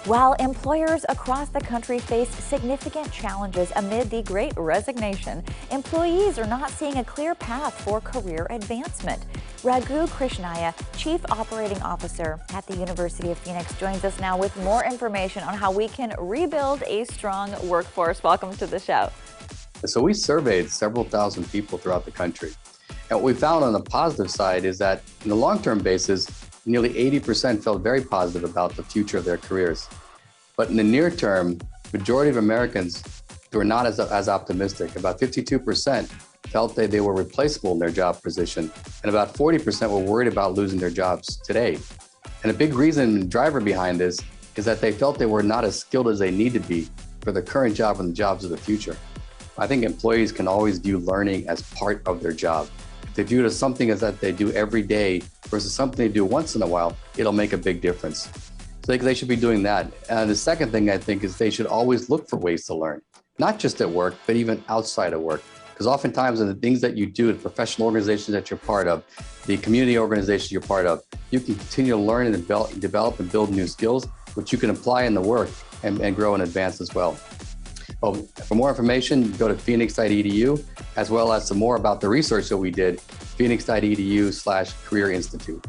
While employers across the country face significant challenges amid the Great Resignation, employees are not seeing a clear path for career advancement. Raghu Krishnaiah, Chief Operating Officer at the University of Phoenix, joins us now with more information on how we can rebuild a strong workforce. Welcome to the show. So we surveyed several thousand people throughout the country. And what we found on the positive side is that in the long-term basis, nearly 80% felt very positive about the future of their careers. But in the near term, majority of Americans were not as optimistic. About 52% felt that they were replaceable in their job position, and about 40% were worried about losing their jobs today. And a big reason and driver behind this is that they felt they were not as skilled as they need to be for the current job and the jobs of the future. I think employees can always view learning as part of their job. If they view it as something that they do every day versus something they do once in a while, it'll make a big difference. So they should be doing that. And the second thing I think is they should always look for ways to learn, not just at work, but even outside of work. Because oftentimes in the things that you do, the professional organizations that you're part of, the community organizations you're part of, you can continue to learn and develop and build new skills, which you can apply in the work and grow and advance as well. Well, for more information, go to phoenix.edu, as well as some more about the research that we did, phoenix.edu/Career Institute.